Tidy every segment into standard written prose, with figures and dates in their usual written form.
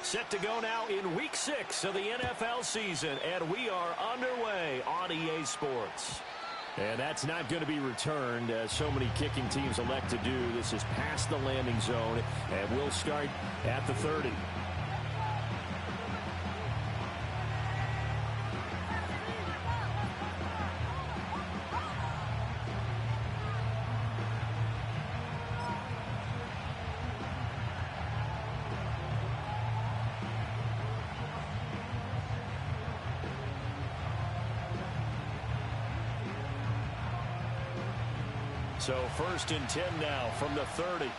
Set to go now in Week 6 of the NFL season, and we are underway on EA Sports. And that's not going to be returned, as so many kicking teams elect to do. This is past the landing zone, and we'll start at the 30. So 1st and 10 now from the 30.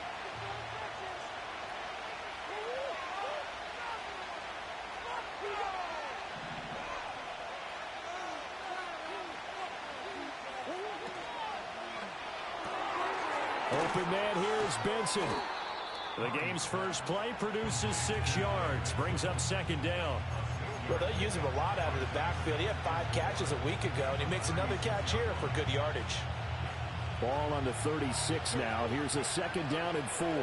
Open man here is Benson. The game's first play produces 6 yards, brings up 2nd down. Well, they use him a lot out of the backfield. He had 5 catches a week ago, and he makes another catch here for good yardage. Ball on the 36 now. Here's a 2nd down and 4. And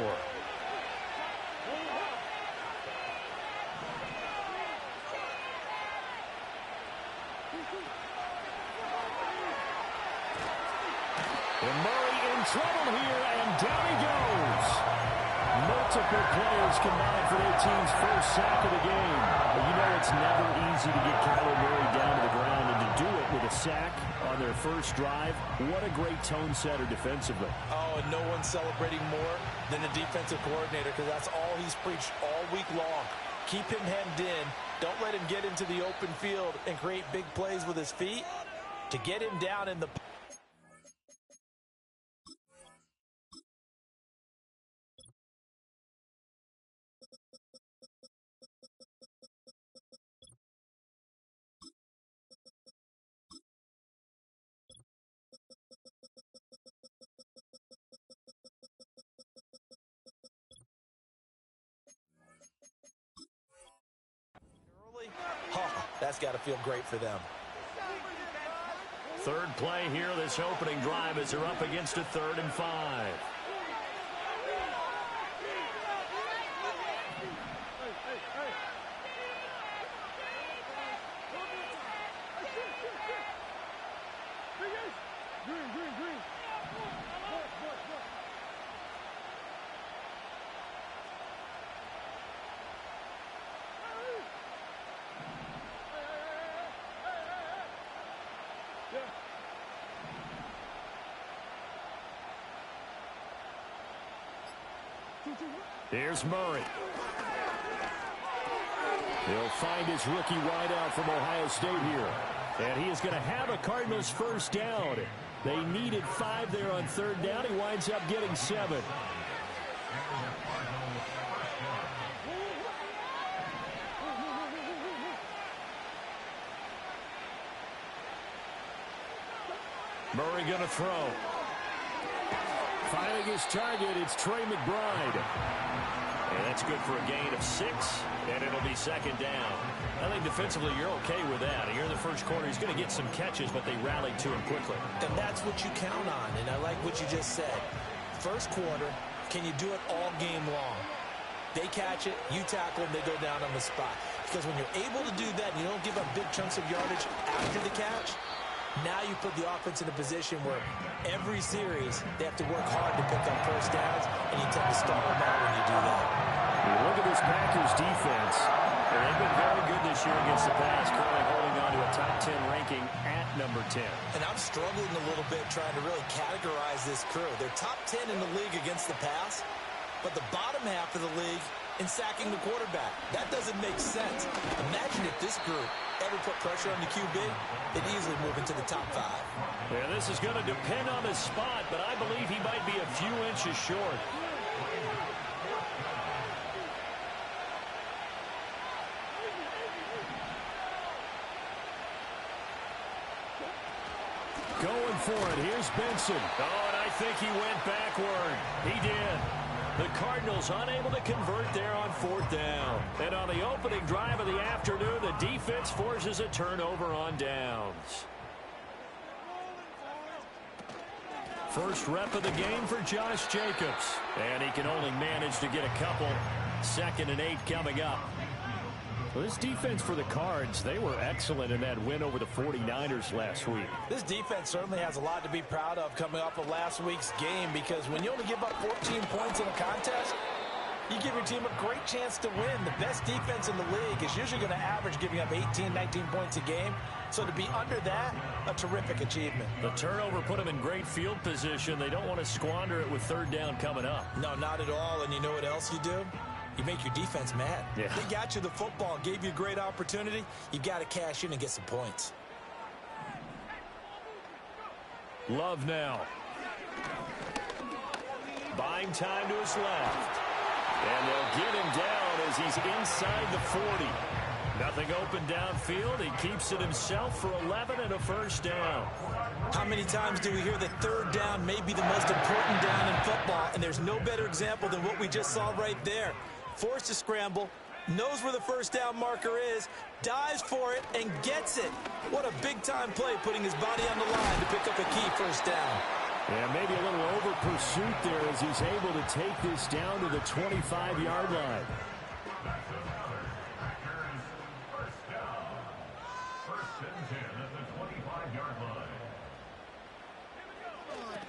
Murray in trouble here, and down he goes. Multiple players combined for their team's first sack of the game. But you know it's never easy to get Kyler Murray down to the ground, and to do it with a sack on their first drive, what a great tone setter defensively. Oh, and no one's celebrating more than the defensive coordinator, because that's all he's preached all week long. Keep him hemmed in. Don't let him get into the open field and create big plays with his feet. To get him down in the... That's got to feel great for them. 3rd play here, this opening drive, as they're up against a 3rd and 5. Here's Murray. He'll find his rookie wideout from Ohio State here. And he is going to have a Cardinals first down. They needed 5 there on 3rd down. He winds up getting 7. Murray going to throw. Finding his target, it's Trey McBride. And that's good for a gain of 6, and it'll be 2nd down. I think defensively you're okay with that. Here in the first quarter, he's going to get some catches, but they rallied to him quickly. And that's what you count on, and I like what you just said. First quarter, can you do it all game long? They catch it, you tackle them, they go down on the spot. Because when you're able to do that and you don't give up big chunks of yardage after the catch, now you put the offense in a position where every series they have to work hard to pick up first downs, and you tend to stall them out when you do that. You look at this Packers defense, and they've been very good this year against the pass, currently holding on to a top 10 ranking at number 10. And I'm struggling a little bit trying to really categorize this crew. They're top 10 in the league against the pass, but the bottom half of the league in sacking the quarterback. That doesn't make sense. Imagine if this group ever put pressure on the QB, they'd easily move into the top 5. Yeah, this is going to depend on the spot, but I believe he might be a few inches short. Going for it. Here's Benson. Oh, and I think he went backward. He did. The Cardinals unable to convert there on 4th down. And on the opening drive of the afternoon, the defense forces a turnover on downs. First rep of the game for Josh Jacobs. And he can only manage to get a couple. 2nd and 8 coming up. Well, this defense for the Cards, they were excellent in that win over the 49ers last week. This defense certainly has a lot to be proud of coming off of last week's game, because when you only give up 14 points in a contest, you give your team a great chance to win. The best defense in the league is usually going to average giving up 18, 19 points a game. So to be under that, a terrific achievement. The turnover put them in great field position. They don't want to squander it with third down coming up. No, not at all. And you know what else you do? You make your defense mad. Yeah. They got you the football, gave you a great opportunity. You got to cash in and get some points. Love now. Buying time to his left. And they'll get him down as he's inside the 40. Nothing open downfield. He keeps it himself for 11 and a first down. How many times do we hear that third down may be the most important down in football? And there's no better example than what we just saw right there. Forced to scramble, knows where the first down marker is, dives for it, and gets it. What a big-time play, putting his body on the line to pick up a key first down. Yeah, maybe a little over pursuit there as he's able to take this down to the 25-yard line.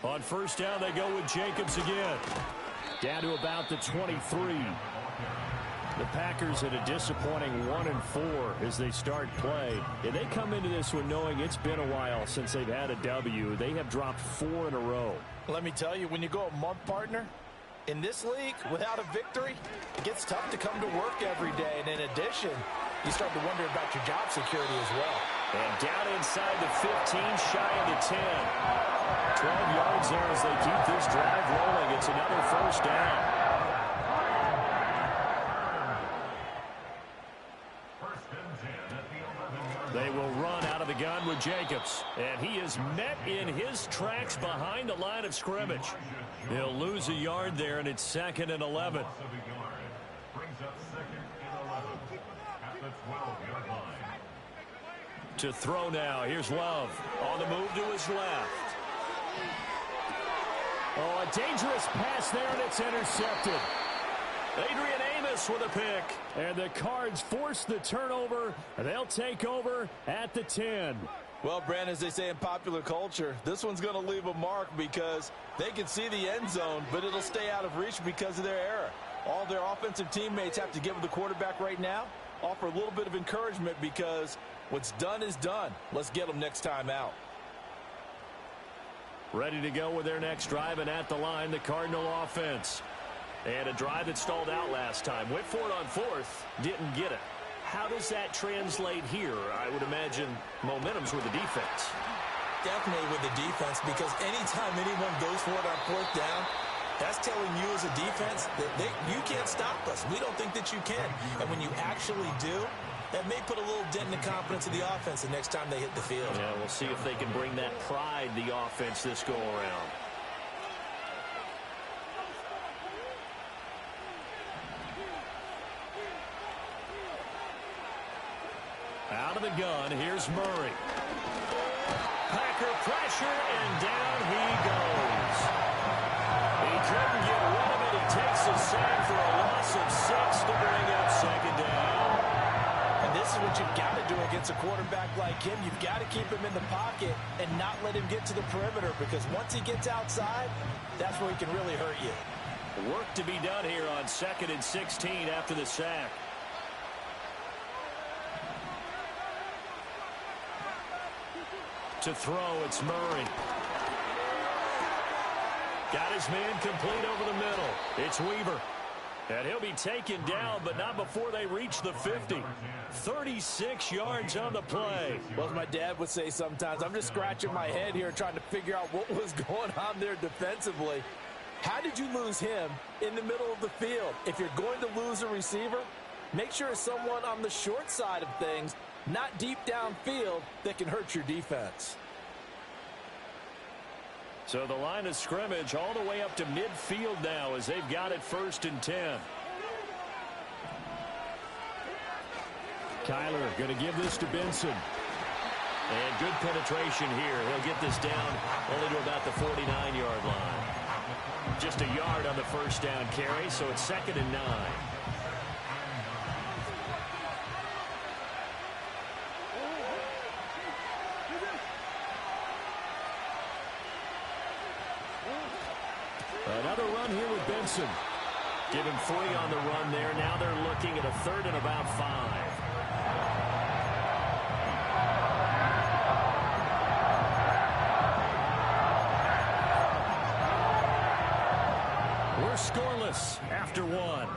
On first down, they go with Jacobs again. Down to about the 23. The Packers at a disappointing 1-4 as they start play. And they come into this one knowing it's been a while since they've had a W. They have dropped 4 in a row. Let me tell you, when you go a month, partner, in this league, without a victory, it gets tough to come to work every day. And in addition, you start to wonder about your job security as well. And down inside the 15, shy of the 10. 12 yards there as they keep this drive rolling. It's another first down. They will run out of the gun with Jacobs. And he is met in his tracks behind the line of scrimmage. He'll lose a yard there, and it's 2nd and 11. To throw now. Here's Love. On the move to his left. Oh, a dangerous pass there, and it's intercepted. Adrian Amos with a pick. And the Cards force the turnover. They'll take over at the 10. Well, Brandon, as they say in popular culture, this one's going to leave a mark because they can see the end zone, but it'll stay out of reach because of their error. All their offensive teammates have to give the quarterback right now, offer a little bit of encouragement because what's done is done. Let's get them next time out. Ready to go with their next drive, and at the line, the Cardinal offense. And a drive that stalled out last time. Went for it on 4th, didn't get it. How does that translate here? I would imagine momentum's with the defense. Definitely with the defense, because anytime anyone goes for it on 4th down, that's telling you as a defense that you can't stop us. We don't think that you can. And when you actually do, that may put a little dent in the confidence of the offense the next time they hit the field. Yeah, we'll see if they can bring that pride, the offense, this go around. Out of the gun, here's Murray. Packer pressure, and down he goes. He couldn't get rid of it. He takes a sack for a loss of 6 to bring up 2nd down. And this is what you've got to do against a quarterback like him. You've got to keep him in the pocket and not let him get to the perimeter, because once he gets outside, that's where he can really hurt you. Work to be done here on 2nd and 16 after the sack. To throw, it's Murray. Got his man complete over the middle. It's Weaver. And he'll be taken down, but not before they reach the 50. 36 yards on the play. Well, as my dad would say sometimes, I'm just scratching my head here trying to figure out what was going on there defensively. How did you lose him in the middle of the field? If you're going to lose a receiver, make sure it's someone on the short side of things, not deep downfield, that can hurt your defense. So the line of scrimmage all the way up to midfield now as they've got it 1st and 10. Kyler going to give this to Benson. And good penetration here. He'll get this down only to about the 49-yard line. Just a yard on the first down carry, so it's 2nd and 9. Benson. Give him 3 on the run there. Now they're looking at a 3rd and about 5. We're scoreless after 1.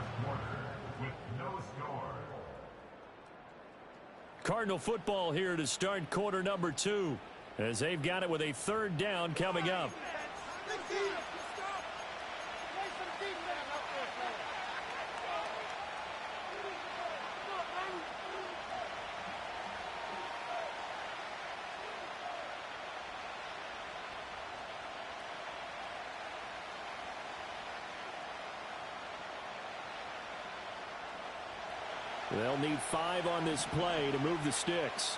Cardinal football here to start quarter number 2, as they've got it with a 3rd down coming up. They'll need 5 on this play to move the sticks.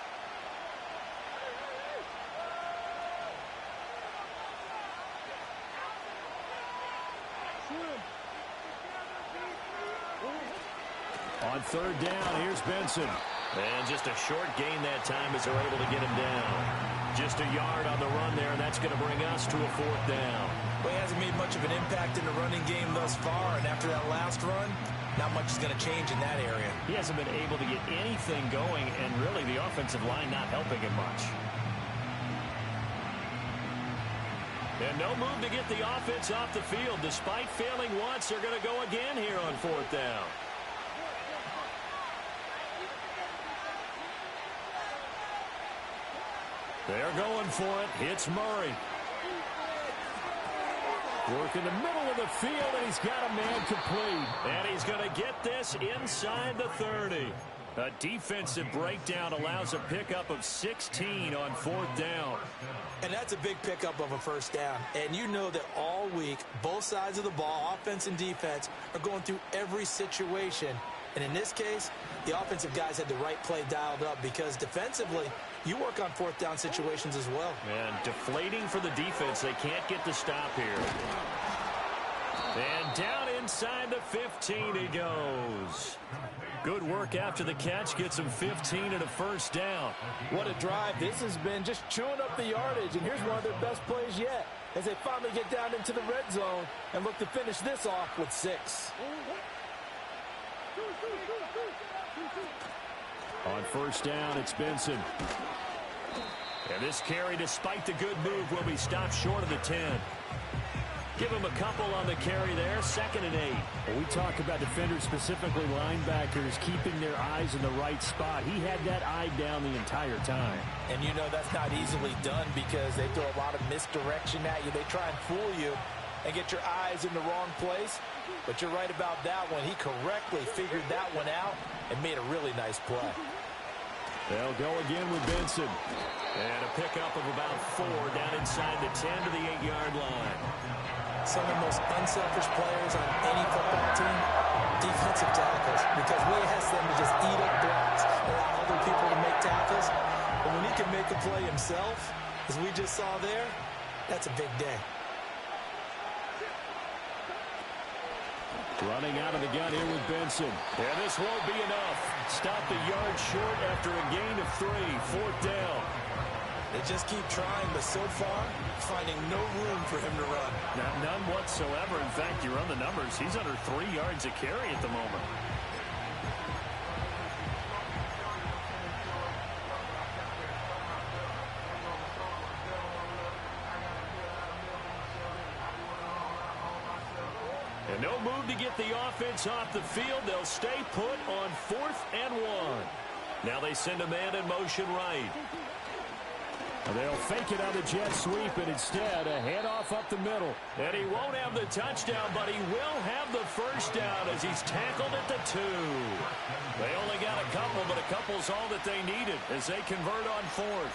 On 3rd down, here's Benson. And just a short gain that time as they're able to get him down. Just a yard on the run there, and that's going to bring us to a 4th down. Well, he hasn't made much of an impact in the running game thus far, and after that last run, not much is going to change in that area. He hasn't been able to get anything going, and really the offensive line not helping him much. And no move to get the offense off the field. Despite failing once, they're going to go again here on 4th down. They're going for it. It's Murray. Work in the middle of the field, and he's got a man complete. And he's going to get this inside the 30. A defensive breakdown allows a pickup of 16 on 4th down. And that's a big pickup of a 1st down. And you know that all week, both sides of the ball, offense and defense, are going through every situation. And in this case, the offensive guys had the right play dialed up because defensively, you work on 4th down situations as well. And deflating for the defense. They can't get the stop here. And down inside the 15 he goes. Good work after the catch. Gets him 15 and a 1st down. What a drive. This has been just chewing up the yardage. And here's one of their best plays yet as they finally get down into the red zone and look to finish this off with 6. On 1st down, it's Benson. And this carry, despite the good move, will be stopped short of the 10. Give him a couple on the carry there. 2nd and 8. Well, we talk about defenders, specifically linebackers, keeping their eyes in the right spot. He had that eye down the entire time. And you know that's not easily done because they throw a lot of misdirection at you. They try and fool you and get your eyes in the wrong place. But you're right about that one. He correctly figured that one out and made a really nice play. They'll go again with Benson. And a pickup of about 4 down inside the 10 to the 8-yard line. Some of the most unselfish players on any football team, defensive tackles, because we ask them to just eat up blocks, allow other people to make tackles. But when he can make a play himself, as we just saw there, that's a big day. Running out of the gun here with Benson. And this won't be enough. Stopped a yard short after a gain of 3. 4th down. They just keep trying, but so far, finding no room for him to run. None whatsoever. In fact, you run the numbers. He's under 3 yards a carry at the moment. And no move to get the offense off the field. They'll stay put on 4th and 1. Now they send a man in motion right. They'll fake it on the jet sweep, and instead a handoff up the middle. And he won't have the touchdown, but he will have the 1st down as he's tackled at the 2. They only got a couple, but a couple's all that they needed as they convert on 4th.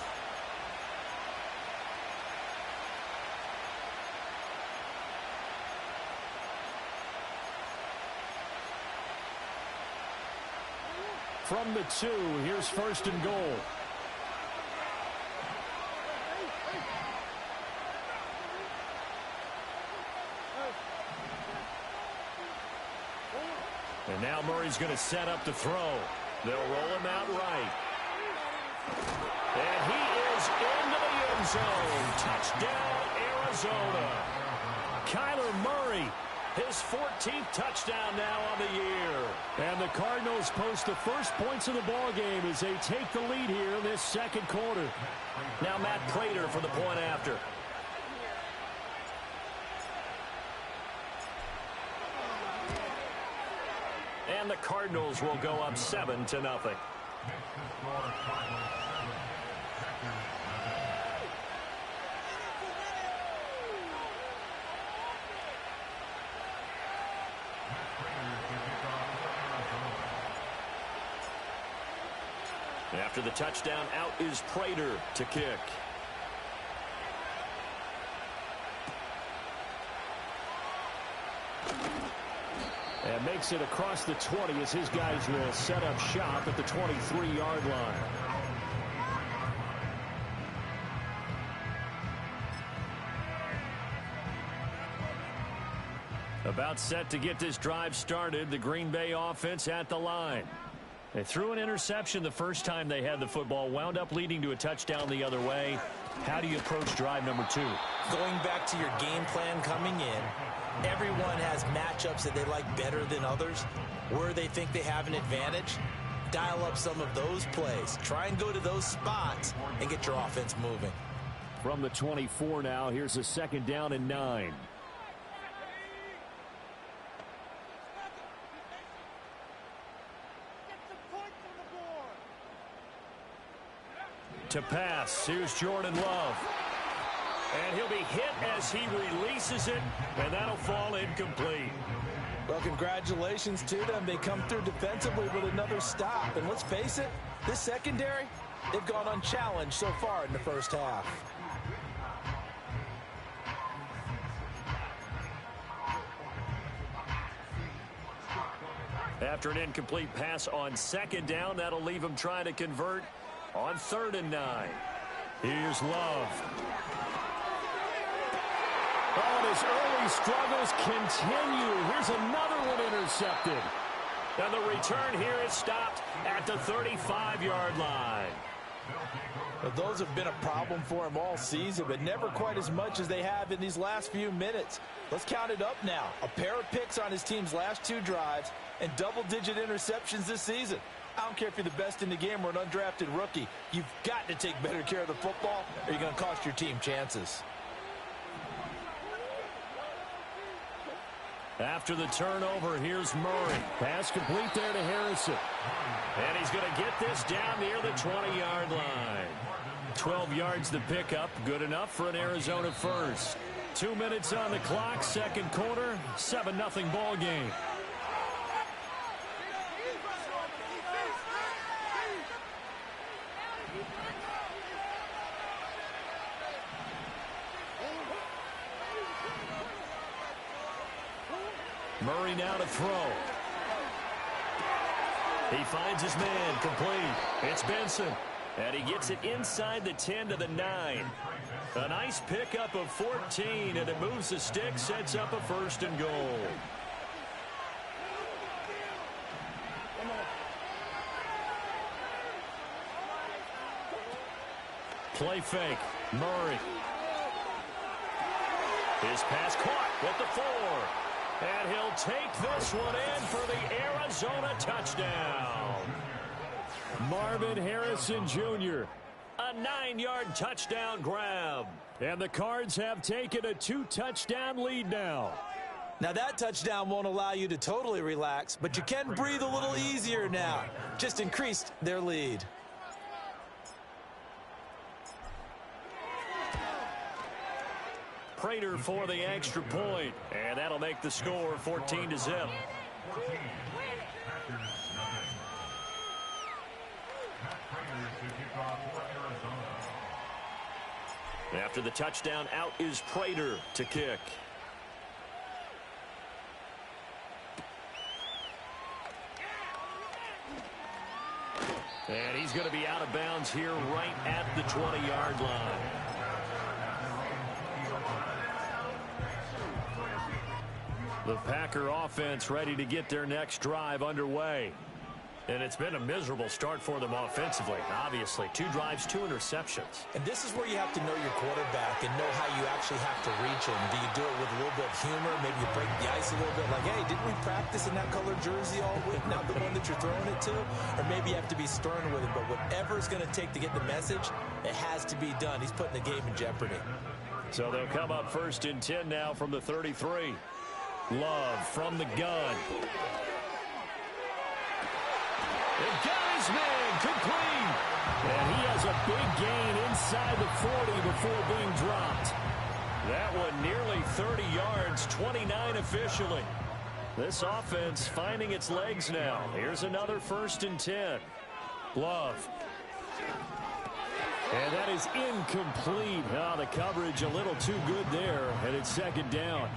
From the 2, here's 1st and goal. And now Murray's going to set up to throw. They'll roll him out right. And he is into the end zone. Touchdown, Arizona. Kyler Murray His 14th touchdown now on the year. And the Cardinals post the first points of the ball game as they take the lead here in this second quarter. Now Matt Prater for the point after. And the Cardinals will go up 7-0. After the touchdown, out is Prater to kick. And makes it across the 20 as his guys will set up shop at the 23-yard line. About set to get this drive started, the Green Bay offense at the line. They threw an interception the first time they had the football, wound up leading to a touchdown the other way. How do you approach drive number 2? Going back to your game plan coming in, everyone has matchups that they like better than others, where they think they have an advantage. Dial up some of those plays. Try and go to those spots and get your offense moving. From the 24 now, here's a 2nd down and 9. To pass, here's Jordan Love. And he'll be hit as he releases it, and that'll fall incomplete. Well, congratulations to them. They come through defensively with another stop. And let's face it, this secondary, they've gone unchallenged so far in the first half. After an incomplete pass on 2nd down, that'll leave him trying to convert on 3rd and 9. Here's Love. Oh, and his early struggles continue. Here's another one intercepted. And the return here is stopped at the 35-yard line. Well, those have been a problem for him all season, but never quite as much as they have in these last few minutes. Let's count it up now. A pair of picks on his team's last 2 drives and double-digit interceptions this season. I don't care if you're the best in the game or an undrafted rookie. You've got to take better care of the football or you're going to cost your team chances. After the turnover, here's Murray. Pass complete there to Harrison. And he's going to get this down near the 20-yard line. 12 yards to pick up. Good enough for an Arizona first. 2 minutes on the clock, second quarter. 7-0 ball game. Murray now to throw. He finds his man complete. It's Benson. And he gets it inside the 10 to the 9. A nice pickup of 14, and it moves the stick, sets up a 1st and goal. Play fake. Murray. His pass caught with the 4. And he'll take this one in for the Arizona touchdown. Marvin Harrison Jr. A 9-yard touchdown grab. And the Cards have taken a 2-touchdown lead now. Now that touchdown won't allow you to totally relax, but you can breathe a little easier now. Just increased their lead. Prater for the extra point, and that'll make the score 14-0. After the touchdown, out is Prater to kick. And he's going to be out of bounds here right at the 20-yard line. The Packer offense ready to get their next drive underway. And it's been a miserable start for them offensively, obviously. 2 drives, 2 interceptions. And this is where you have to know your quarterback and know how you actually have to reach him. Do you do it with a little bit of humor? Maybe you break the ice a little bit like, hey, didn't we practice in that colored jersey all week? Not the one that you're throwing it to? Or maybe you have to be stern with him. But whatever it's going to take to get the message, it has to be done. He's putting the game in jeopardy. So they'll come up 1st and 10 now from the 33. Love from the gun. It got his man complete. And he has a big gain inside the 40 before being dropped. That one nearly 30 yards, 29 officially. This offense finding its legs now. Here's another 1st and 10. Love. And that is incomplete. Oh, the coverage a little too good there, and it's 2nd down.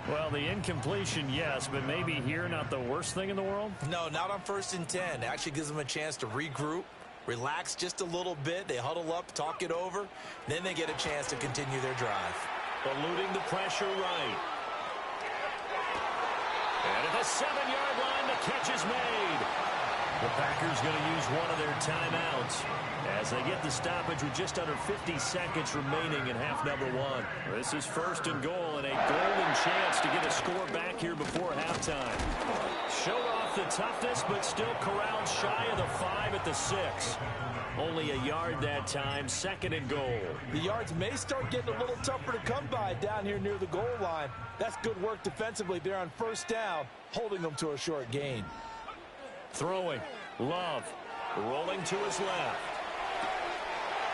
Well, the incompletion, yes, but maybe here not the worst thing in the world? No, not on 1st and 10. It actually gives them a chance to regroup, relax just a little bit. They huddle up, talk it over. Then they get a chance to continue their drive. Eluding the pressure right. And at the 7-yard line, the catch is made. The Packers going to use one of their timeouts as they get the stoppage with just under 50 seconds remaining in half number 1. This is 1st and goal and a golden chance to get a score back here before halftime. Showed off the toughness, but still corralled shy of the 5 at the 6. Only a yard that time, 2nd and goal. The yards may start getting a little tougher to come by down here near the goal line. That's good work defensively there on 1st down, holding them to a short gain. Throwing. Love. Rolling to his left.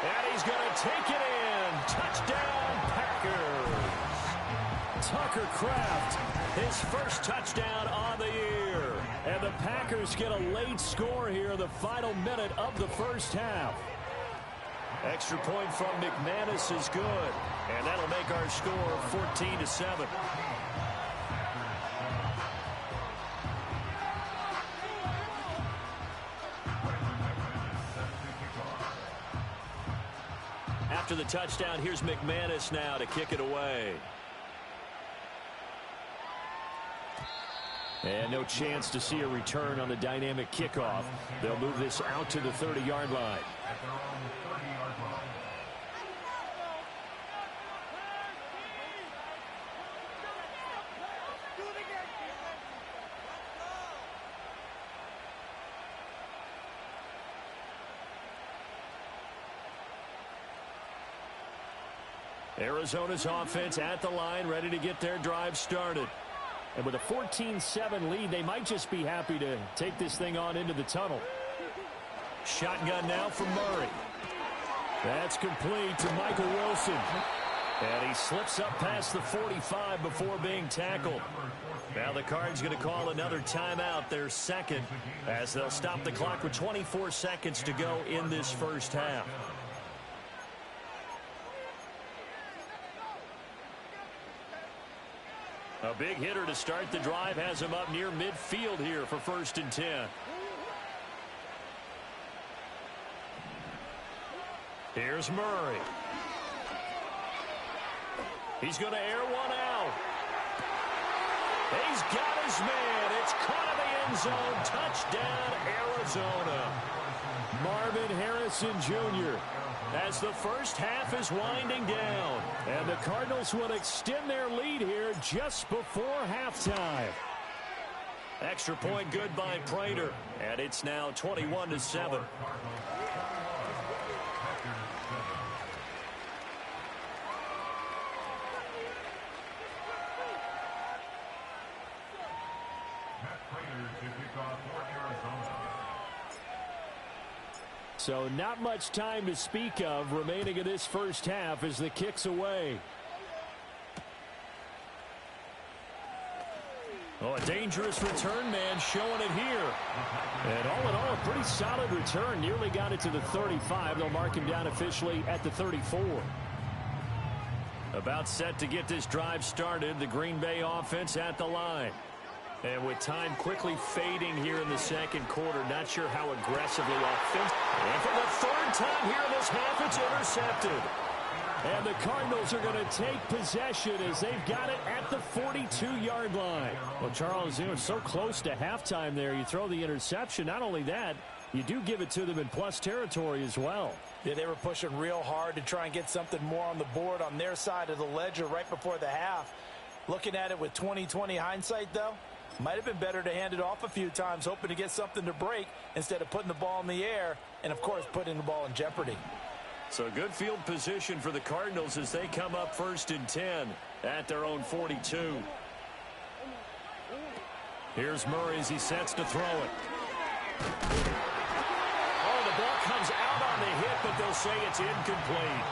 And he's going to take it in. Touchdown, Packers. Tucker Kraft, his first touchdown on the year. And the Packers get a late score here in the final minute of the 1st half. Extra point from McManus is good. And that'll make our score 14-7. After the touchdown, here's McManus now to kick it away. And no chance to see a return on the dynamic kickoff. They'll move this out to the 30-yard line. Arizona's offense at the line, ready to get their drive started. And with a 14-7 lead, they might just be happy to take this thing on into the tunnel. Shotgun now from Murray. That's complete to Michael Wilson. And he slips up past the 45 before being tackled. Now the Cards going to call another timeout, their 2nd, as they'll stop the clock with 24 seconds to go in this 1st half. A big hitter to start the drive has him up near midfield here for 1st and 10. Here's Murray. He's going to air one out. He's got his man. It's caught in the end zone. Touchdown, Arizona. Marvin Harrison Jr. as the 1st half is winding down. And the Cardinals will extend their lead here just before halftime. Extra point good by Prater. And it's now 21-7. So not much time to speak of remaining in this 1st half as the kick's away. Oh, a dangerous return man showing it here. And all in all, a pretty solid return. Nearly got it to the 35. They'll mark him down officially at the 34. About set to get this drive started. The Green Bay offense at the line. And with time quickly fading here in the 2nd quarter, not sure how aggressively offensive. And for the 3rd time here in this half, it's intercepted. And the Cardinals are going to take possession as they've got it at the 42-yard line. Well, Charles, they were so close to halftime there. You throw the interception. Not only that, you do give it to them in plus territory as well. Yeah, they were pushing real hard to try and get something more on the board on their side of the ledger right before the half. Looking at it with 20/20 hindsight, though, might have been better to hand it off a few times, hoping to get something to break instead of putting the ball in the air and, of course, putting the ball in jeopardy. So good field position for the Cardinals as they come up 1st and 10 at their own 42. Here's Murray as he sets to throw it. Oh, the ball comes out on the hit, but they'll say it's incomplete.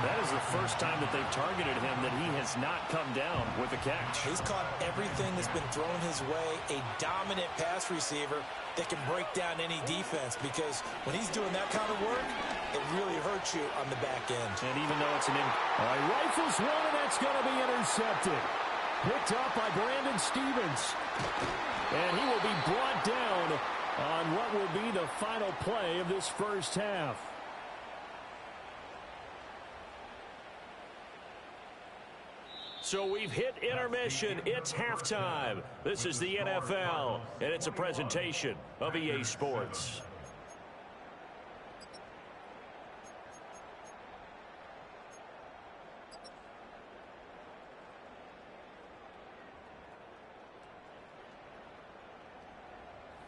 That is the first time that they've targeted him that he has not come down with a catch. He's caught everything that's been thrown his way, a dominant pass receiver that can break down any defense, because when he's doing that kind of work, it really hurts you on the back end. And even though it's an all right, rifles one, and that's going to be intercepted. Picked up by Brandon Stevens. And he will be brought down on what will be the final play of this first half. So we've hit intermission. It's halftime. This is the NFL, and it's a presentation of EA Sports.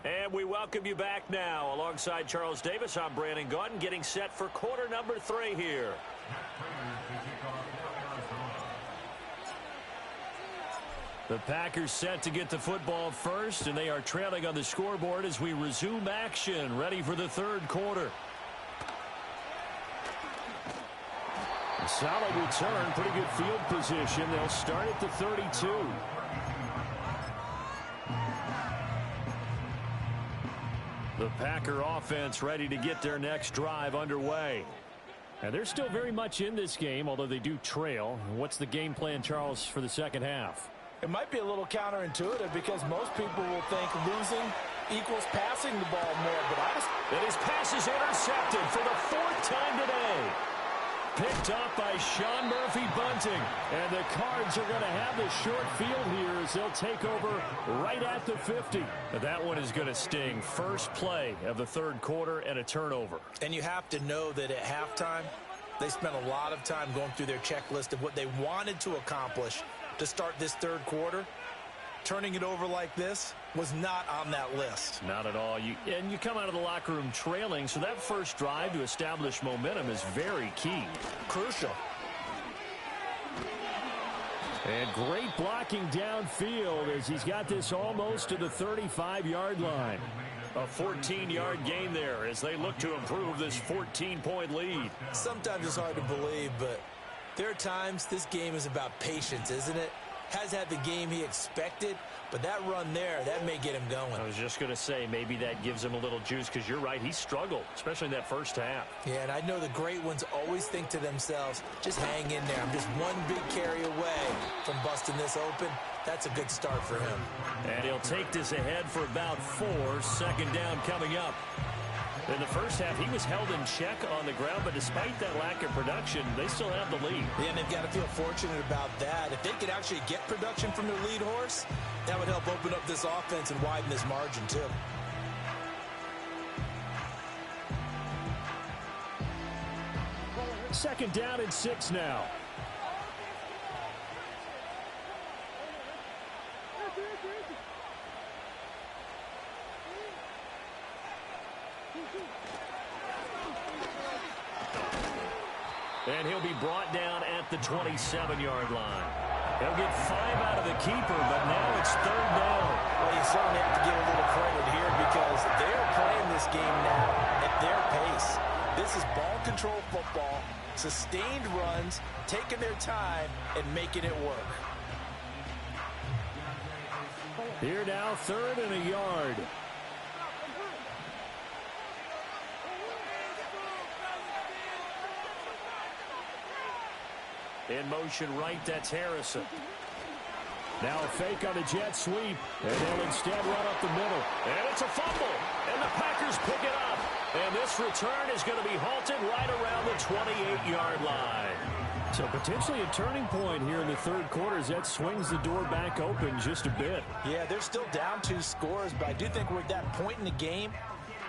And we welcome you back now. Alongside Charles Davis, I'm Brandon Gaudin, getting set for quarter number 3 here. The Packers set to get the football first, and they are trailing on the scoreboard as we resume action, ready for the third quarter. A solid return, pretty good field position. They'll start at the 32. The Packer offense ready to get their next drive underway. And they're still very much in this game, although they do trail. What's the game plan, Charles, for the second half? It might be a little counterintuitive because most people will think losing equals passing the ball more, but and his pass is intercepted for the 4th time today. Picked up by Sean Murphy-Bunting. And the Cards are going to have the short field here as they'll take over right at the 50. That one is going to sting. First play of the third quarter and a turnover. And you have to know that at halftime, they spent a lot of time going through their checklist of what they wanted to accomplish to start this third quarter. Turning it over like this was not on that list. Not at all. You come out of the locker room trailing, so that first drive to establish momentum is very key. Crucial. And great blocking downfield as he's got this almost to the 35-yard line. A 14-yard gain there as they look to improve this 14-point lead. Sometimes it's hard to believe, but there are times this game is about patience, isn't it? Has had the game he expected, but that run there, that may get him going. I was just going to say, maybe that gives him a little juice, because you're right, he struggled, especially in that first half. Yeah, and I know the great ones always think to themselves, just hang in there. I'm just one big carry away from busting this open. That's a good start for him. And he'll take this ahead for about 4. Second down coming up. In the first half, he was held in check on the ground, but despite that lack of production, they still have the lead. Yeah, and they've got to feel fortunate about that. If they could actually get production from their lead horse, that would help open up this offense and widen this margin, too. Second down and 6 now. And he'll be brought down at the 27-yard line. He'll get 5 out of the keeper, but now it's third down. Well, you certainly have to give a little credit here because they're playing this game now at their pace. This is ball control football, sustained runs, taking their time, and making it work. Here now, 3rd and a yard. In motion right, that's Harrison. Now a fake on the jet sweep, and they'll instead run up the middle. And it's a fumble, and the Packers pick it up. And this return is going to be halted right around the 28-yard line. So potentially a turning point here in the third quarter as that swings the door back open just a bit. Yeah, they're still down 2 scores, but I do think we're at that point in the game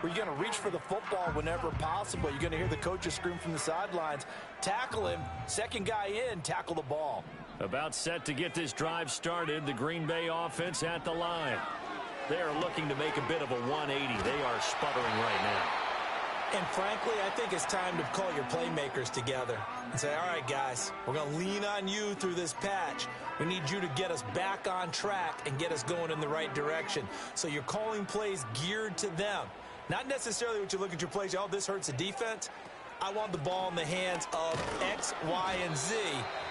where you're going to reach for the football whenever possible. You're going to hear the coaches scream from the sidelines, tackle him, second guy in, tackle the ball. About set to get this drive started, the Green Bay offense at the line. They are looking to make a bit of a 180. They are sputtering right now. And frankly, I think it's time to call your playmakers together and say, all right, guys, we're going to lean on you through this patch. We need you to get us back on track and get us going in the right direction. So you're calling plays geared to them. Not necessarily what you look at your plays, oh, this hurts the defense. I want the ball in the hands of X, Y, and Z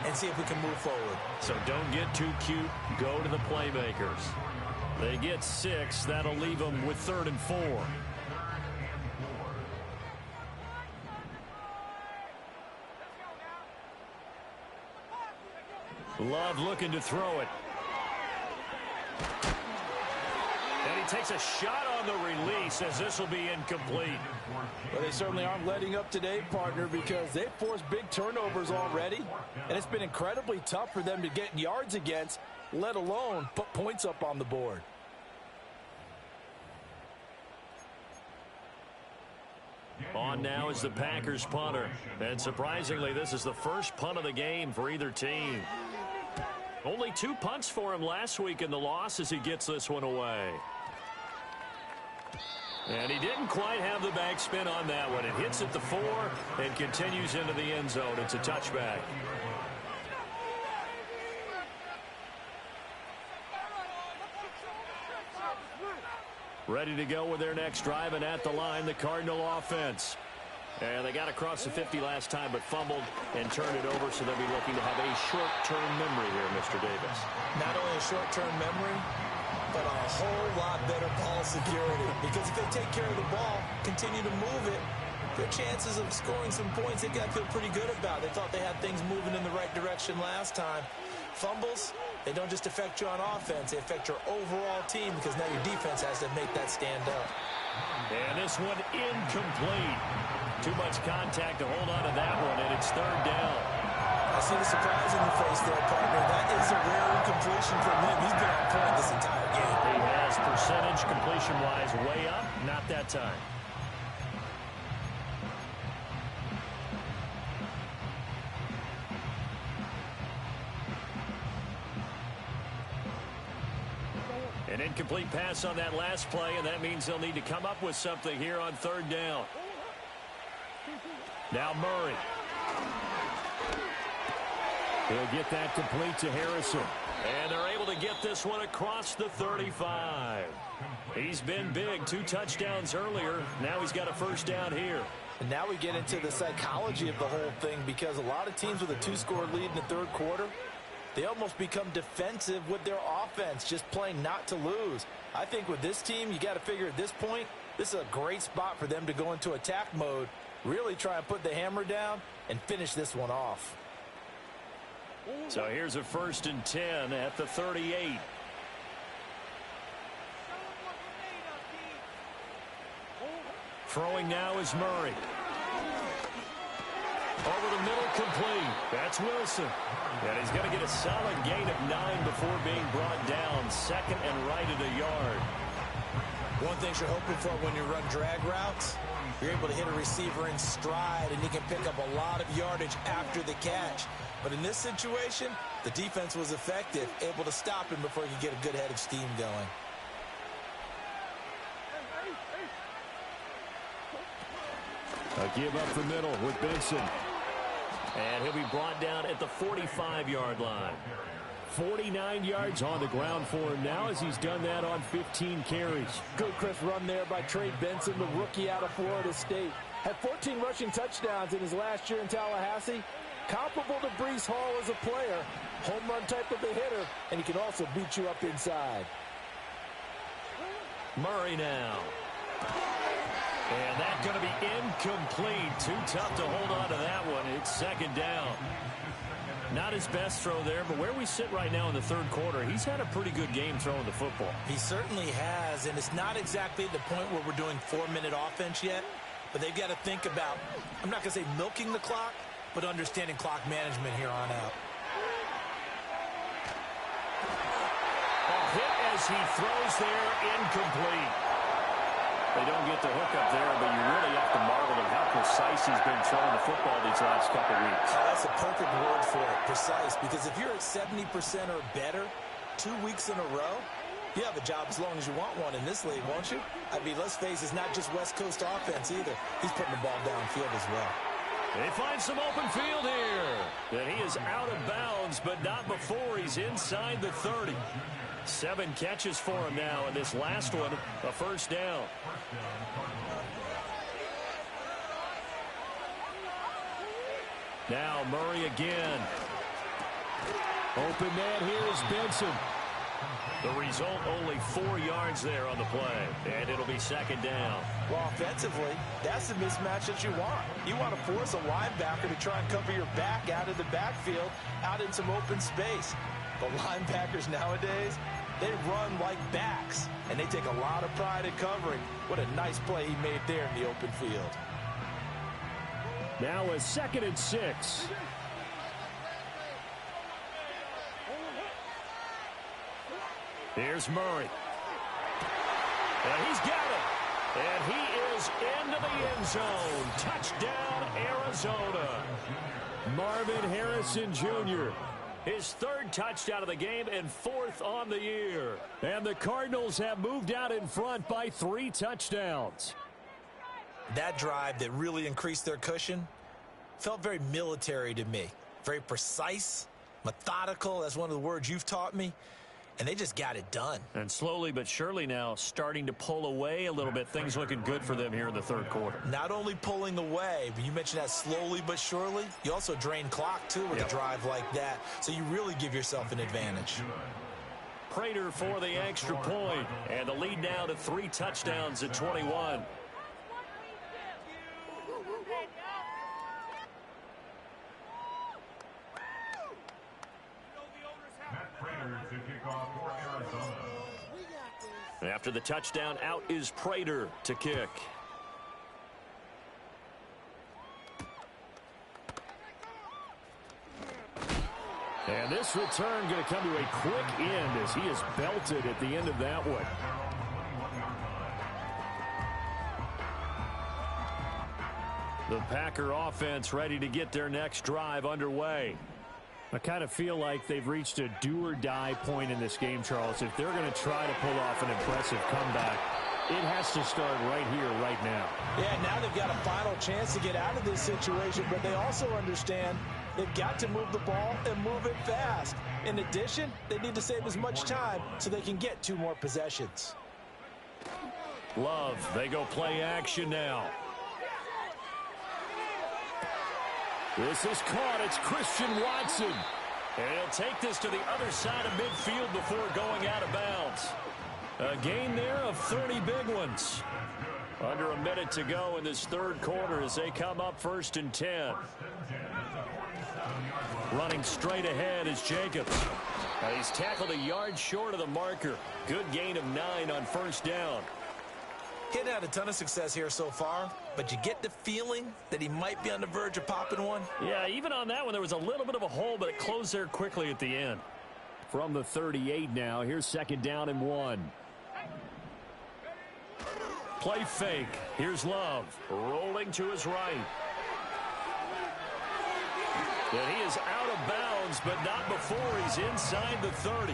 and see if we can move forward. So don't get too cute. Go to the playmakers. They get 6. That'll leave them with 3rd and 4. Love looking to throw it. And he takes a shot on the release as this will be incomplete. Well, they certainly aren't letting up today, partner, because they've forced big turnovers already. And it's been incredibly tough for them to get yards against, let alone put points up on the board. On now is the Packers punter. And surprisingly, this is the first punt of the game for either team. Only 2 punts for him last week in the loss as he gets this one away. And he didn't quite have the backspin on that one. It hits at the 4 and continues into the end zone. It's a touchback. Ready to go with their next drive, and at the line, the Cardinal offense. And they got across the 50 last time, but fumbled and turned it over, so they'll be looking to have a short-term memory here, Mr. Davis. Not only a short-term memory, but a whole lot better ball security. Because if they take care of the ball, continue to move it, their chances of scoring some points, they've got to feel pretty good about. They thought they had things moving in the right direction last time. Fumbles, they don't just affect you on offense, they affect your overall team because now your defense has to make that stand up. And this one incomplete. Too much contact to hold on to that one, and it's 3rd down. I see the surprise in your face there, partner. That is a rare incompletion from him. He's been on point this entire game. He has percentage completion-wise way up, not that time. An incomplete pass on that last play, and that means they'll need to come up with something here on 3rd down. Now Murray. He'll get that complete to Harrison. And they're able to get this one across the 35. He's been big. 2 touchdowns earlier. Now he's got a 1st down here. And now we get into the psychology of the whole thing, because a lot of teams with a 2-score lead in the 3rd quarter, they almost become defensive with their offense, just playing not to lose. I think with this team, you got to figure at this point, this is a great spot for them to go into attack mode, really try and put the hammer down and finish this one off. So here's a 1st and 10 at the 38. Throwing now is Murray. Over the middle, complete. That's Wilson. And he's going to get a solid gain of 9 before being brought down. 2nd and right at a yard. One thing you're hoping for when you run drag routes, you're able to hit a receiver in stride, and he can pick up a lot of yardage after the catch. But in this situation, the defense was effective, able to stop him before he could get a good head of steam going. A give up the middle with Benson. And he'll be brought down at the 45-yard line. 49 yards on the ground for him now as he's done that on 15 carries. Good crisp run there by Trey Benson, the rookie out of Florida State. Had 14 rushing touchdowns in his last year in Tallahassee. Comparable to Breece Hall as a player. Home run type of a hitter, and he can also beat you up inside. Murray now. And that's going to be incomplete. Too tough to hold on to that one. It's second down. Not his best throw there, but where we sit right now in the third quarter, he's had a pretty good game throwing the football. He certainly has, and it's not exactly the point where we're doing 4-minute offense yet, but they've got to think about, I'm not going to say milking the clock, but understanding clock management here on out. A hit as he throws there, incomplete. They don't get the hook up there, but you really have to marvel at how precise he's been throwing the football these last couple weeks. Oh, that's a perfect word for it, precise, because if you're at 70% or better 2 weeks in a row, you have a job as long as you want one in this league, won't you? I mean, let's face it, it's not just West Coast offense either. He's putting the ball downfield as well. They find some open field here. And he is out of bounds, but not before he's inside the 30. 7 catches for him now, and this last one, a first down. Now Murray again. Open man here is Benson. The result, only 4 yards there on the play, and it'll be second down. Well, offensively, that's the mismatch that you want. You want to force a linebacker to try and cover your back out of the backfield, out in some open space. The linebackers nowadays, they run like backs, and they take a lot of pride in covering. What a nice play he made there in the open field. Now a 2nd and 6. Here's Murray. And he's got it. And he is into the end zone. Touchdown, Arizona. Marvin Harrison Jr. His 3rd touchdown of the game and 4th on the year. And the Cardinals have moved out in front by 3 touchdowns. That drive that really increased their cushion felt very military to me. Very precise, methodical. That's one of the words you've taught me. And they just got it done. And slowly but surely now starting to pull away a little bit. Things looking good for them here in the third quarter. Not only pulling away, but you mentioned that slowly but surely. You also drain clock, too, with a drive like that. So you really give yourself an advantage. Prater for the extra point. And the lead now to 3 touchdowns at 21. After the touchdown, out is Prater to kick. And this return going to come to a quick end as he is belted at the end of that one. The Packer offense ready to get their next drive underway. I kind of feel like they've reached a do-or-die point in this game, Charles. If they're going to try to pull off an impressive comeback, it has to start right here, right now. Yeah, now they've got a final chance to get out of this situation, but they also understand they've got to move the ball and move it fast. In addition, they need to save as much time so they can get 2 more possessions. Love, they go play action now. This is caught. It's Christian Watson. And he'll take this to the other side of midfield before going out of bounds. A gain there of 30 big ones. Under a minute to go in this third quarter as they come up 1st and 10. Running straight ahead is Jacobs. He's tackled a yard short of the marker. Good gain of 9 on 1st down. He hadn't had a ton of success here so far, but you get the feeling that he might be on the verge of popping one. Yeah, even on that one, there was a little bit of a hole, but it closed there quickly at the end. From the 38 now, here's 2nd down and 1. Play fake. Here's Love. Rolling to his right. And he is out of bounds, but not before he's inside the 30.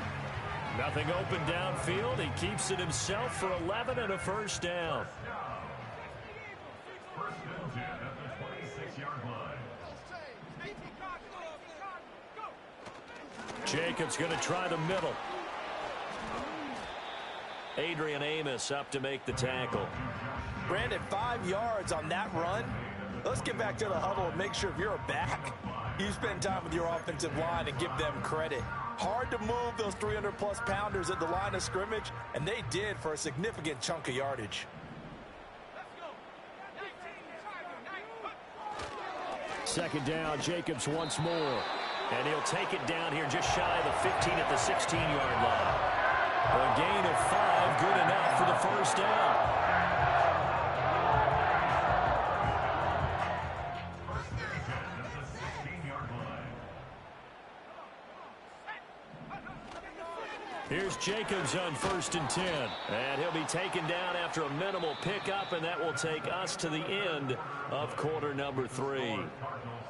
Nothing open downfield. He keeps it himself for 11 and a 1st down. Jacobs going to try the middle. Adrian Amos up to make the tackle. Brandon, 5 yards on that run. Let's get back to the huddle and make sure if you're a back, you spend time with your offensive line and give them credit. Hard to move those 300-plus pounders at the line of scrimmage, and they did for a significant chunk of yardage. Second down, Jacobs once more. And he'll take it down here just shy of the 15 at the 16-yard line. A gain of 5, good enough for the first down. Here's Jacobs on 1st and 10. And he'll be taken down after a minimal pickup, and that will take us to the end of quarter number 3.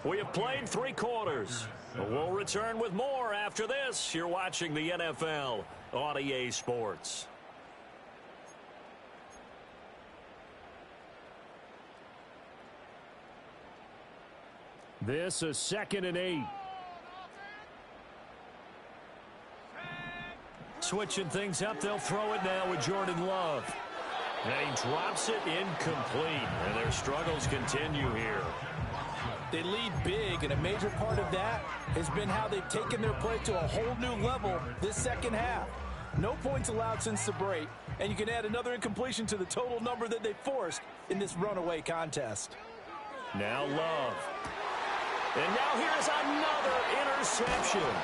We have played 3 quarters. We'll return with more after this. You're watching the NFL on EA Sports. This is 2nd and 8. Switching things up, they'll throw it now with Jordan Love. And he drops it incomplete, and their struggles continue here. They lead big, and a major part of that has been how they've taken their play to a whole new level this second half. No points allowed since the break, and you can add another incompletion to the total number that they forced in this runaway contest. Now Love. And now here's another interception.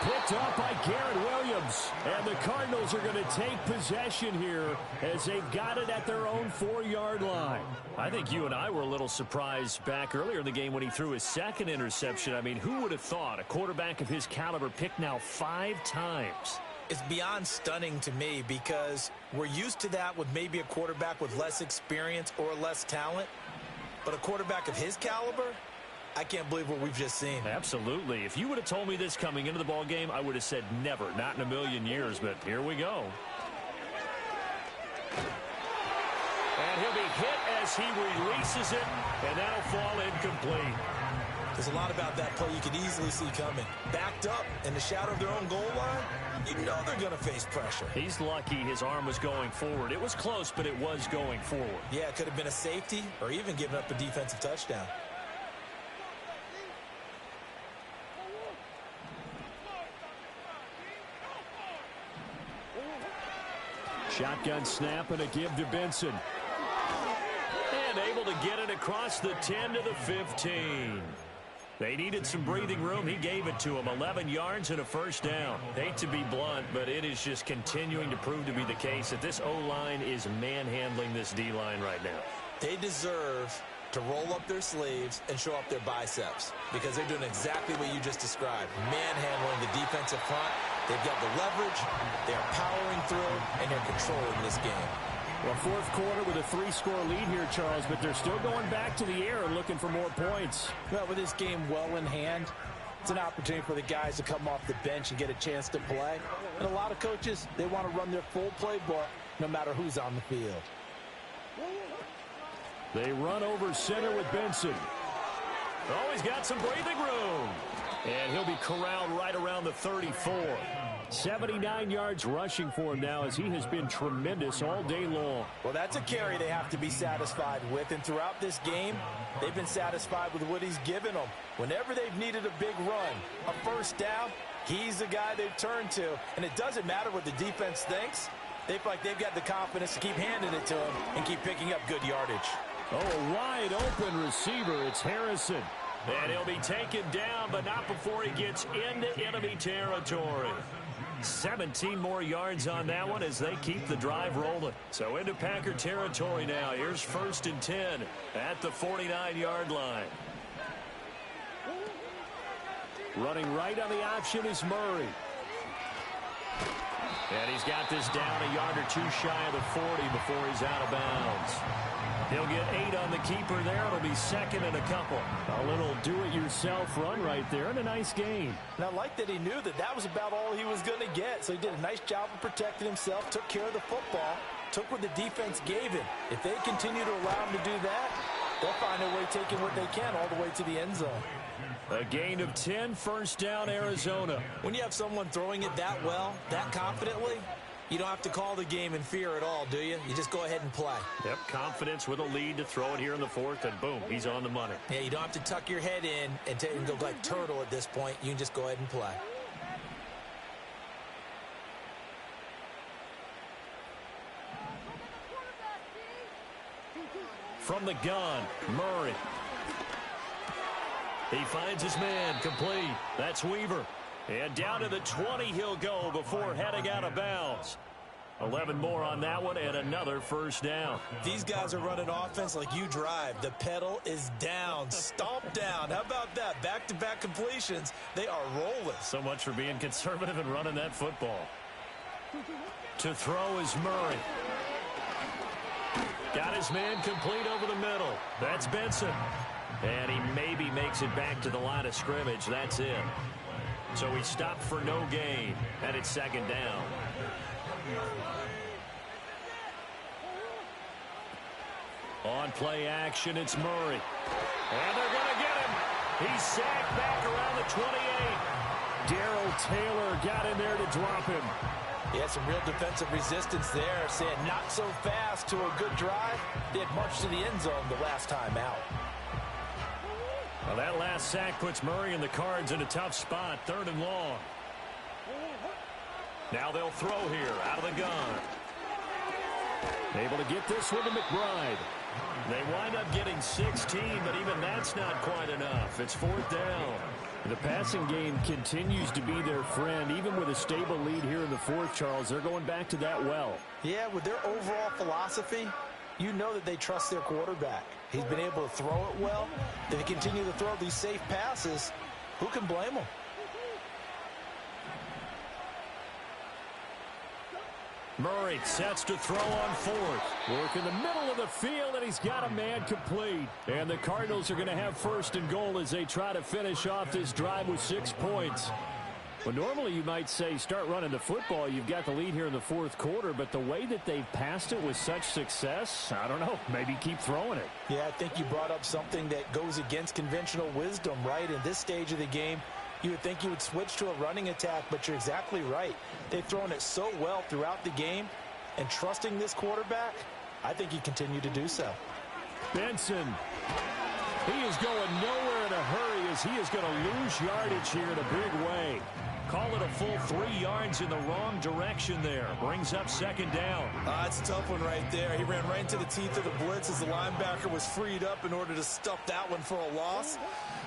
Picked up by Garrett Williams. And the Cardinals are going to take possession here as they've got it at their own 4-yard line. I think you and I were a little surprised back earlier in the game when he threw his 2nd interception. I mean, who would have thought a quarterback of his caliber picked now 5 times? It's beyond stunning to me because we're used to that with maybe a quarterback with less experience or less talent. But a quarterback of his caliber, I can't believe what we've just seen. Absolutely. If you would have told me this coming into the ball game, I would have said never, not in a million years, but here we go. And he'll be hit as he releases it, and that'll fall incomplete. There's a lot about that play you could easily see coming. Backed up in the shadow of their own goal line, you know they're going to face pressure. He's lucky his arm was going forward. It was close, but it was going forward. Yeah, it could have been a safety or even given up a defensive touchdown. Shotgun snap and a give to Benson. And able to get it across the 10 to the 15. They needed some breathing room. He gave it to them. 11 yards and a first down. Hate to be blunt, but it is just continuing to prove to be the case that this O-line is manhandling this D-line right now. They deserve to roll up their sleeves and show up their biceps because they're doing exactly what you just described. Manhandling the defensive front. They've got the leverage, they're powering through, and they're controlling this game. Well, 4th quarter with a 3-score lead here, Charles, but they're still going back to the air and looking for more points. Well, with this game well in hand, it's an opportunity for the guys to come off the bench and get a chance to play. And a lot of coaches, they want to run their full playbook no matter who's on the field. They run over center with Benson. Oh, he's got some breathing room. And he'll be corralled right around the 34. 79 yards rushing for him now as he has been tremendous all day long. Well, that's a carry they have to be satisfied with. And throughout this game, they've been satisfied with what he's given them. Whenever they've needed a big run, a first down, he's the guy they've turned to. And it doesn't matter what the defense thinks. They feel like they've got the confidence to keep handing it to him and keep picking up good yardage. Oh, a wide open receiver. It's Harrison. And he'll be taken down, but not before he gets into enemy territory. 17 more yards on that one as they keep the drive rolling. So into Packer territory now. Here's 1st and 10 at the 49-yard line. Running right on the option is Murray. And he's got this down a yard or 2 shy of the 40 before he's out of bounds. He'll get 8 on the keeper there. It'll be 2nd and a couple. A little do-it-yourself run right there and a nice gain. And I like that he knew that that was about all he was going to get. So he did a nice job of protecting himself, took care of the football, took what the defense gave him. If they continue to allow him to do that, they'll find a way taking what they can all the way to the end zone. A gain of 10, first down, Arizona. When you have someone throwing it that well, that confidently, you don't have to call the game in fear at all, do you? You just go ahead and play. Yep, confidence with a lead to throw it here in the 4th, and boom, he's on the money. Yeah, you don't have to tuck your head in and go like turtle at this point. You can just go ahead and play. From the gun, Murray. He finds his man, complete. That's Weaver. And down to the 20 he'll go before heading out of bounds. 11 more on that one and another first down. These guys are running offense like you drive. The pedal is down, stomp down. How about that? Back-to-back completions. They are rolling. So much for being conservative and running that football. To throw is Murray. Got his man complete over the middle. That's Benson. And he maybe makes it back to the line of scrimmage. That's it. So he stopped for no gain, and it's second down. On play action, it's Murray. And they're going to get him. He's sacked back around the 28. Darrell Taylor got in there to drop him. He had some real defensive resistance there, saying not so fast to a good drive. They had marched to the end zone the last time out. Well, that last sack puts Murray and the Cards in a tough spot, 3rd and long. Now they'll throw here out of the gun. Able to get this one to McBride. They wind up getting 16, but even that's not quite enough. It's 4th down. The passing game continues to be their friend. Even with a stable lead here in the 4th, Charles, they're going back to that well. Yeah, with their overall philosophy, you know that they trust their quarterback. He's been able to throw it well. They continue to throw these safe passes. Who can blame them? Murray sets to throw on 4th. Work in the middle of the field, and he's got a man complete. And the Cardinals are going to have 1st and goal as they try to finish off this drive with 6 points. Well, normally you might say start running the football. You've got the lead here in the 4th quarter, but the way that they've passed it with such success, I don't know, maybe keep throwing it. Yeah, I think you brought up something that goes against conventional wisdom, right? In this stage of the game, you would think you would switch to a running attack, but you're exactly right. They've thrown it so well throughout the game, and trusting this quarterback, I think you continue to do so. Benson. He is going nowhere in a hurry as he is going to lose yardage here in a big way. Call it a full 3 yards in the wrong direction there. Brings up 2nd down. That's a tough one right there. He ran right into the teeth of the blitz as the linebacker was freed up in order to stuff that one for a loss.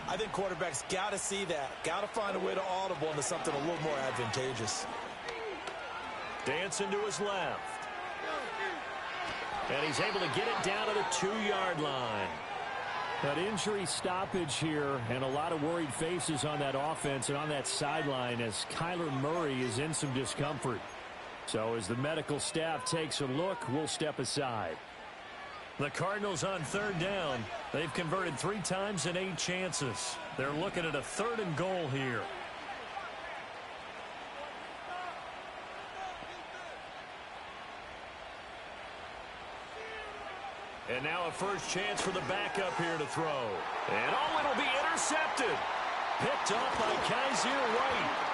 I think quarterbacks got to see that. Got to find a way to audible into something a little more advantageous. Dancing to his left. And he's able to get it down to the 2-yard line. That injury stoppage here and a lot of worried faces on that offense and on that sideline as Kyler Murray is in some discomfort. So as the medical staff takes a look, we'll step aside. The Cardinals on 3rd down. They've converted 3 times in 8 chances. They're looking at a 3rd and goal here. And now a first chance for the backup here to throw. And it'll be intercepted. Picked off by Kaiser White.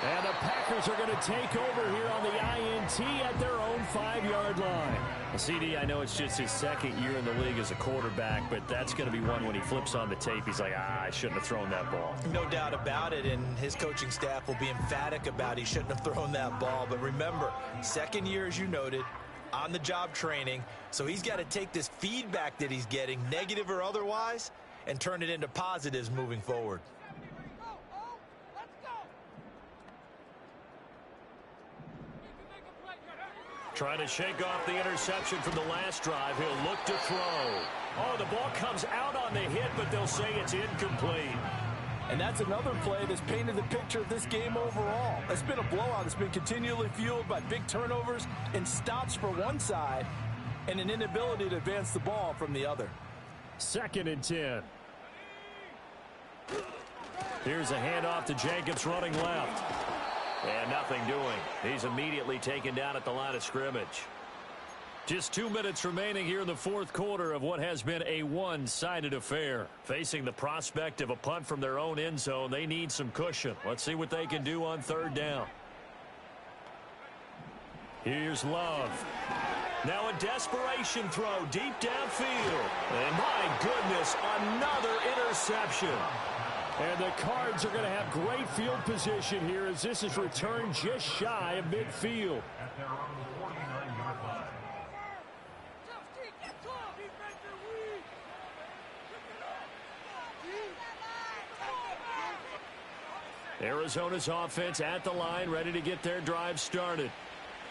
And the Packers are going to take over here on the INT at their own 5-yard line. CD, I know it's just his 2nd year in the league as a quarterback, but that's going to be one when he flips on the tape. He's like, I shouldn't have thrown that ball. No doubt about it, and his coaching staff will be emphatic about he shouldn't have thrown that ball. But remember, 2nd year, as you noted, on-the-job training, so he's got to take this feedback that he's getting, negative or otherwise, and turn it into positives moving forward. Trying to shake off the interception from the last drive. He'll look to throw. Oh, the ball comes out on the hit, but they'll say it's incomplete. And that's another play that's painted the picture of this game overall. It's been a blowout. It's been continually fueled by big turnovers and stops for one side and an inability to advance the ball from the other. 2nd and 10. Here's a handoff to Jacobs running left. And nothing doing. He's immediately taken down at the line of scrimmage. Just 2 minutes remaining here in the 4th quarter of what has been a one-sided affair. Facing the prospect of a punt from their own end zone, they need some cushion. Let's see what they can do on 3rd down. Here's Love. Now a desperation throw deep downfield. And my goodness, another interception. And the Cards are going to have great field position here as this is returned just shy of midfield. Arizona's offense at the line, ready to get their drive started.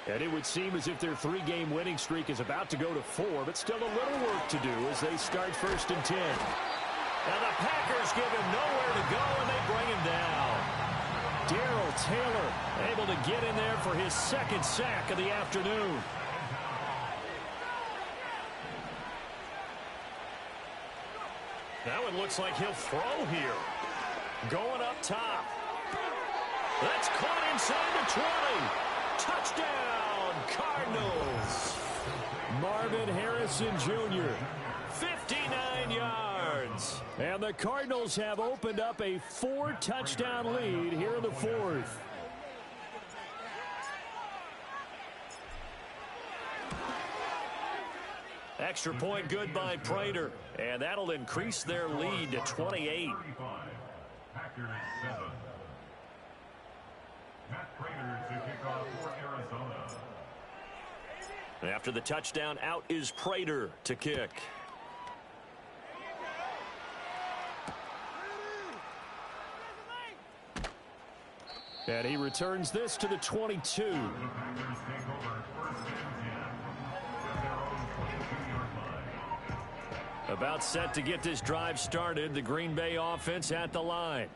And it would seem as if their 3-game winning streak is about to go to 4, but still a little work to do as they start 1st and 10. Now the Packers give him nowhere to go, and they bring him down. Darrell Taylor able to get in there for his 2nd sack of the afternoon. Now it looks like he'll throw here. Going up top. That's caught inside the 20. Touchdown, Cardinals. Marvin Harrison Jr., 59 yards. And the Cardinals have opened up a 4-touchdown lead here in the 4th. Extra point good by Prater. And that'll increase their lead to 28. Packers 7. Matt Prater to kick off for Arizona. After the touchdown, out is Prater to kick. And he returns this to the 22. The Packers take over 1st and 10. At their own 22-yard line. About set to get this drive started. The Green Bay offense at the line.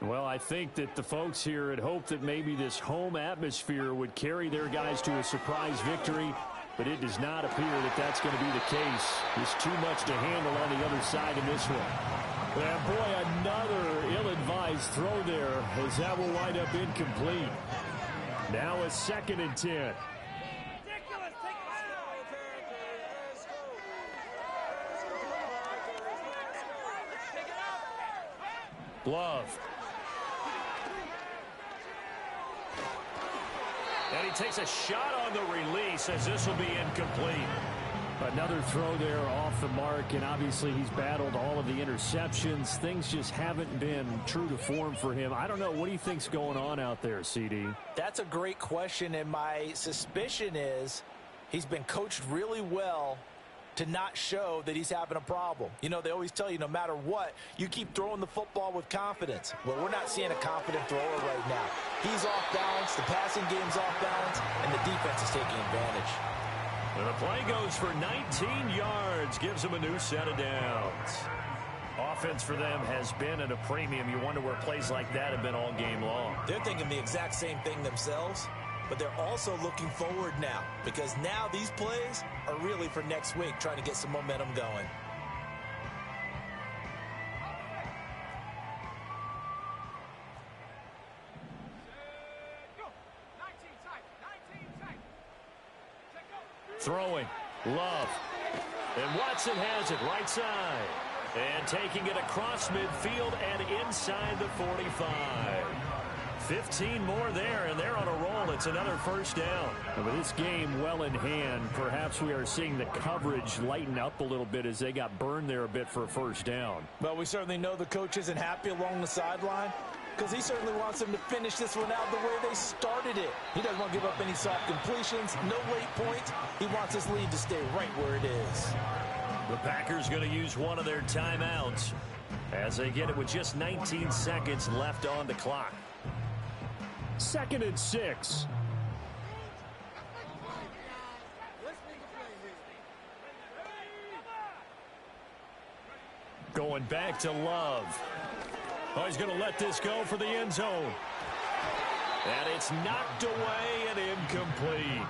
Well, I think that the folks here had hoped that maybe this home atmosphere would carry their guys to a surprise victory, but it does not appear that that's going to be the case. There's too much to handle on the other side in this one. And boy, another ill-advised throw there, as that will wind up incomplete. Now a 2nd and 10. Love. And he takes a shot on the release as this will be incomplete. Another throw there off the mark, and obviously he's battled all of the interceptions. Things just haven't been true to form for him. I don't know. What do you think's going on out there, CD? That's a great question, and my suspicion is he's been coached really well to not show that he's having a problem. You know, they always tell you no matter what, you keep throwing the football with confidence. Well, we're not seeing a confident thrower right now. He's off balance, the passing game's off balance, and the defense is taking advantage. And the play goes for 19 yards, gives them a new set of downs. Offense for them has been at a premium. You wonder where plays like that have been all game long. They're thinking the exact same thing themselves, but they're also looking forward now, because now these plays are really for next week, trying to get some momentum going. Throwing. Love. And Watson has it right side. And taking it across midfield and inside the 45. 15 more there, and they're on a roll. It's another 1st down. And with this game well in hand, perhaps we are seeing the coverage lighten up a little bit as they got burned there a bit for a 1st down. Well, we certainly know the coach isn't happy along the sideline, because he certainly wants them to finish this one out the way they started it. He doesn't want to give up any soft completions, no late points. He wants his lead to stay right where it is. The Packers going to use one of their timeouts as they get it with just 19 seconds left on the clock. 2nd and 6. Going back to Love. Oh, he's going to let this go for the end zone. And it's knocked away and incomplete.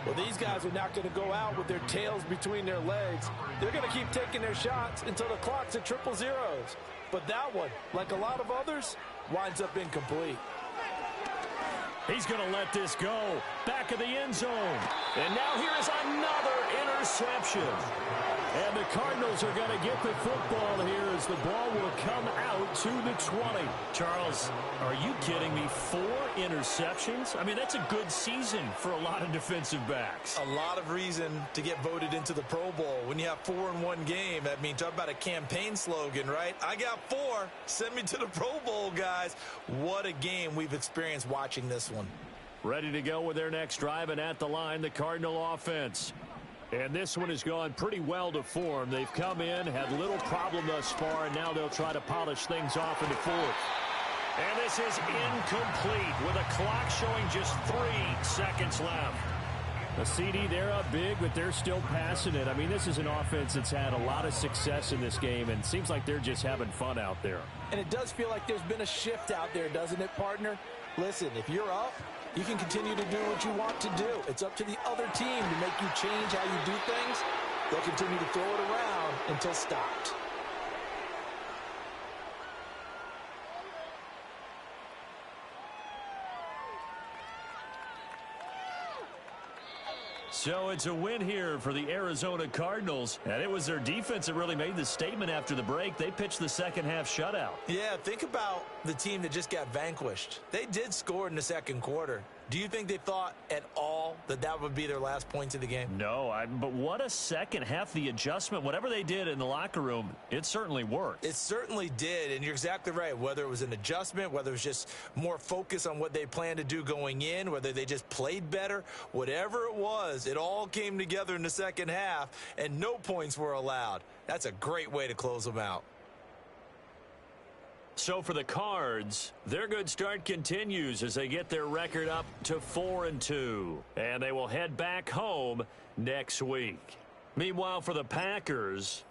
Well, these guys are not going to go out with their tails between their legs. They're going to keep taking their shots until the clock's at 000. But that one, like a lot of others, winds up incomplete. He's going to let this go. Back of the end zone. And now here is another interception. And the Cardinals are going to get the football here as the ball will come out to the 20. Charles, are you kidding me? 4 interceptions? I mean, that's a good season for a lot of defensive backs. A lot of reason to get voted into the Pro Bowl. When you have 4 in one game, I mean, talk about a campaign slogan, right? I got 4. Send me to the Pro Bowl, guys. What a game we've experienced watching this one. Ready to go with their next drive, and at the line, the Cardinal offense. And this one has gone pretty well to form. They've come in, had little problem thus far, and now they'll try to polish things off in the 4th. And this is incomplete with a clock showing just 3 seconds left. The CD, they're up big, but they're still passing it. I mean, this is an offense that's had a lot of success in this game, and it seems like they're just having fun out there. And it does feel like there's been a shift out there, doesn't it, partner? Listen, if you're up, you can continue to do what you want to do. It's up to the other team to make you change how you do things. They'll continue to throw it around until stopped. So it's a win here for the Arizona Cardinals, and it was their defense that really made the statement after the break. They pitched the second-half shutout. Yeah, think about the team that just got vanquished. They did score in the second quarter. Do you think they thought at all that that would be their last points of the game? No, but what a second half. The adjustment, whatever they did in the locker room, it certainly worked. It certainly did, and you're exactly right. Whether it was an adjustment, whether it was just more focus on what they planned to do going in, whether they just played better, whatever it was, it all came together in the second half, and no points were allowed. That's a great way to close them out. So for the Cards, their good start continues as they get their record up to 4-2. And they will head back home next week. Meanwhile, for the Packers,